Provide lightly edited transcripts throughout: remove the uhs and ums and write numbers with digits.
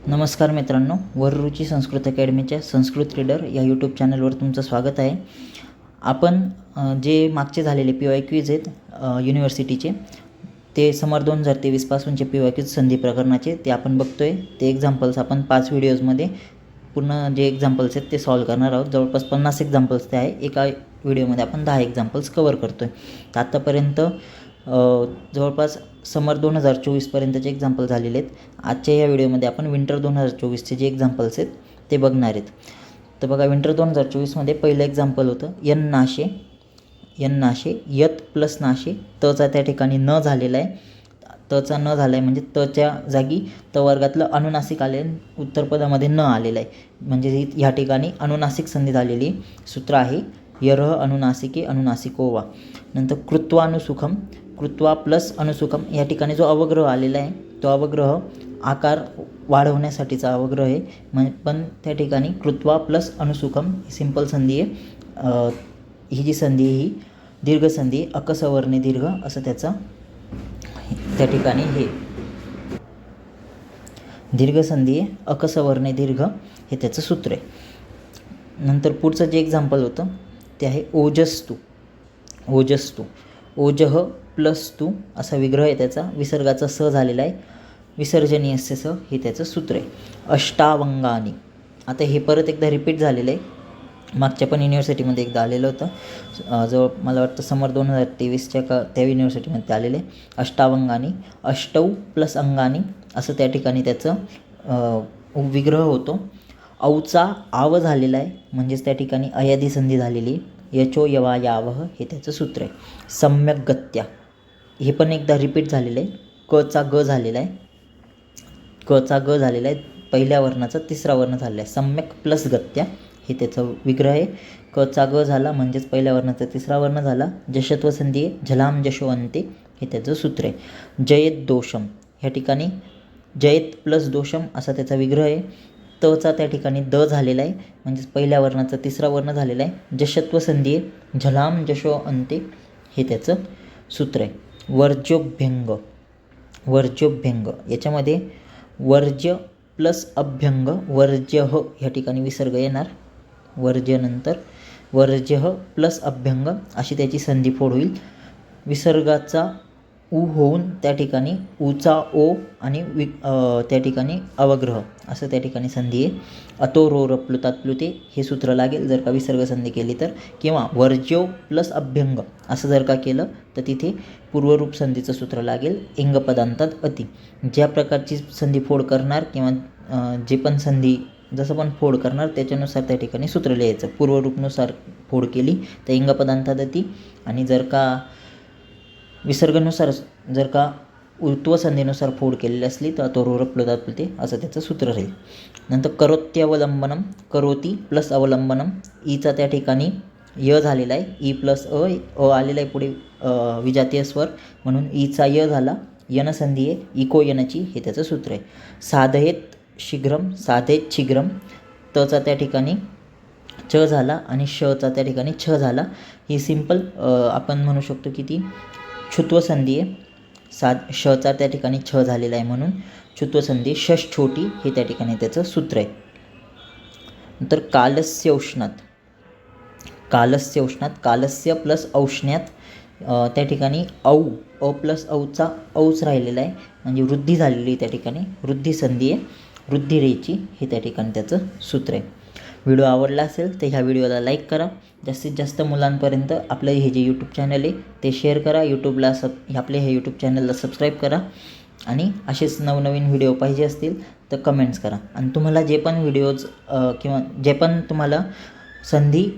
नमस्कार मित्रांनो, वररुची संस्कृत अकॅडमीच्या संस्कृत रीडर या यूट्यूब चॅनलवर तुमचं स्वागत आहे. आपण जे मागचे झालेले PYQs आहेत युनिव्हर्सिटीचे, ते समर 2023 पासूनचे PYQs संधी प्रकरणाचे ते आपण बघतोय. ते एक्झाम्पल्स आपण 5 व्हिडिओजमध्ये पूर्ण जे एक्झाम्पल्स आहेत ते सॉल्व्ह करणार आहोत. जवळपास 50 एक्झाम्पल्स ते आहे. एका व्हिडिओमध्ये आपण 10 एक्झाम्पल्स कवर करतोय. तर आत्तापर्यंत जवळपास समर 2024पर्यंतचे एक्झाम्पल झालेले आहेत. आजच्या या व्हिडिओमध्ये आपण विंटर 2024चे जे एक्झाम्पल्स आहेत ते बघणार आहेत. तर बघा, विंटर 2024मध्ये पहिलं एक्झाम्पल होतं यन नाशे यत प्लस नाशे, तचा त्या ठिकाणी न झालेला आहे. तचा न झाला आहे म्हणजे तच्या जागी त वर्गातलं अनुनासिक आले, उत्तरपदामध्ये न आलेलं आहे. म्हणजे ह्या ठिकाणी अनुनासिक संधी झालेली सूत्र आहे यरह अनुनासिके अनुनासिको वा. नंतर कृत्वानुसुखम, कृत्वा प्लस अनुसुखम, या ठिकाणी जो अवग्रह आलेला आहे तो अवग्रह आकार वाढवण्यासाठीचा अवग्रह आहे. पण त्या ठिकाणी कृत्वा प्लस अनुसुखम ही सिंपल संधी आहे. ही जी संधी ही दीर्घ संधी आहे, अकसवर्णे दीर्घ असं त्याचं त्या ठिकाणी हे दीर्घ संधी आहे, अकसवर्णे दीर्घ हे त्याचं सूत्र आहे. नंतर पुढचं जे एक्झाम्पल होतं ते आहे ओजस्तू. ओजह प्लस तू असा विग्रह आहे त्याचा, विसर्गाचा स झालेला आहे, विसर्जनीयस्य स हे त्याचं सूत्र आहे. अष्टावंगानी, आता हे परत एकदा रिपीट झालेलं आहे. मागच्या पण युनिव्हर्सिटीमध्ये एकदा आलेलं होतं, जवळ मला वाटतं समर 2023च्या त्या युनिव्हर्सिटीमध्ये आलेले. अष्टावंगानी, अष्टौ प्लस अंगानी असं त्या ठिकाणी त्याचं विग्रह होतो. औचा आव झालेला आहे म्हणजेच त्या ठिकाणी अयाधी संधी झालेली. यचो यवा यावह हे त्याचं सूत्र आहे. सम्यक गत्या, हे पण एकदा रिपीट झालेलं आहे. कचा ग झालेला आहे, कचा ग झालेला आहे, पहिल्या वर्णाचा तिसरा वर्ण झालेला आहे. सम्यक प्लस गत्या हे त्याचं विग्रह आहे. कचा ग झाला म्हणजेच पहिल्या वर्णाचा तिसरा वर्ण झाला. जशत्व संधी आहे, झलाम जशो अंते हे त्याचं सूत्र आहे. जयत दोषम, ह्या ठिकाणी जयत प्लस दोषम असा त्याचा विग्रह आहे. तचा त्या ठिकाणी द झालेला आहे म्हणजेच पहिल्या वर्णाचा तिसरा वर्ण झालेला आहे. जशत्व संधी आहे, झलाम जशो अंते हे त्याचं सूत्र आहे. वर्ज्योभ्यंग, याच्यामध्ये वर्ज्य प्लस अभ्यंग, वर्ज्यह ह्या ठिकाणी विसर्ग येणार, वर्ज्य नंतर वर्ज्यह प्लस अभ्यंग अशी त्याची संधी फोड होईल. विसर्गाचा उ होऊन त्या ठिकाणी उचा ओ आणि त्या ठिकाणी अवग्रह असं त्या ठिकाणी संधी आहे. अतो रो रप्लुतात प्लुते हे सूत्र लागेल जर का विसर्ग संधी केली तर, किंवा वर्ज्यो प्लस अभ्यंग असं जर का केलं तर तिथे पूर्वरूप संधीचं सूत्र लागेल. इंगपदांतात अति, ज्या प्रकारची संधी फोड करणार किंवा जे पण संधी जसं पण फोड करणार त्याच्यानुसार त्या ठिकाणी सूत्र लिहायचं. पूर्वरूपनुसार फोड केली तर इंगपदांतात अति, आणि जर का विसर्गानुसार जर का उत्व संधीनुसार फोड केलेली असली तर तो रोरप्लुतात प्लुते असं त्याचं सूत्र राहील. नंतर करोत्यवलंबनम, करोती प्लस अवलंबनम, ईचा त्या ठिकाणी य झालेला आहे, ई प्लस अ आलेला आहे पुढे विजातीय स्वर म्हणून ईचा य झाला. यन संधी आहे, इको यनची हे त्याचं सूत्र आहे. साधयेत शीघ्रम, तचा त्या ठिकाणी च झाला आणि शचा त्या ठिकाणी छ झाला. ही सिंपल आपण म्हणू शकतो की ती छुत्व संधी आहे. शचा त्या ठिकाणी छ झालेला आहे म्हणून छुत्व संधी. शश छोटी हे त्या ठिकाणी त्याचं सूत्र आहे. नंतर कालस्य उष्णात, कालस्य प्लस औष्ण्यात, त्या ठिकाणी अ प्लस औचा औच राहिलेला आहे म्हणजे वृद्धी झालेली आहे त्या ठिकाणी, वृद्धी संधी आहे. वृद्धी रेची हे त्या ठिकाणी त्याचं सूत्र आहे. व्हिडिओ आवडला असेल तर ह्या व्हिडिओला लाईक करा. जास्तीत जास्त मुलांपर्यंत आपलं हे जे यूट्यूब चॅनल आहे ते शेअर करा. आपले हे यूट्यूब चॅनलला सबस्क्राईब करा. आणि असेच नवनवीन व्हिडिओ पाहिजे असतील तर कमेंट्स करा. आणि तुम्हाला जे पण व्हिडिओज किंवा जे पण तुम्हाला संधी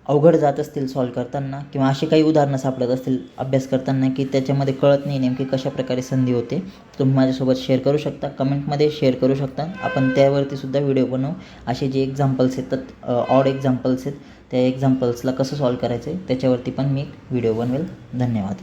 अवघड जात असतील सॉल्व करताना, किंवा असे काही उदाहरणं सापडत असतील अभ्यास करताना की त्याच्यामध्ये कळत नाही नेमकी कशाप्रकारे संधी होते, तुम्ही माझ्यासोबत शेअर करू शकता, कमेंटमध्ये शेअर करू शकता. आपण त्यावरती सुद्धा व्हिडिओ बनवू. असे जे एक्झाम्पल्स येतात, ऑड एक्झाम्पल्स आहेत, त्या एक्झाम्पल्सला कसं सॉल्व करायचं आहे त्याच्यावरती पण मी व्हिडिओ बनवेल. धन्यवाद.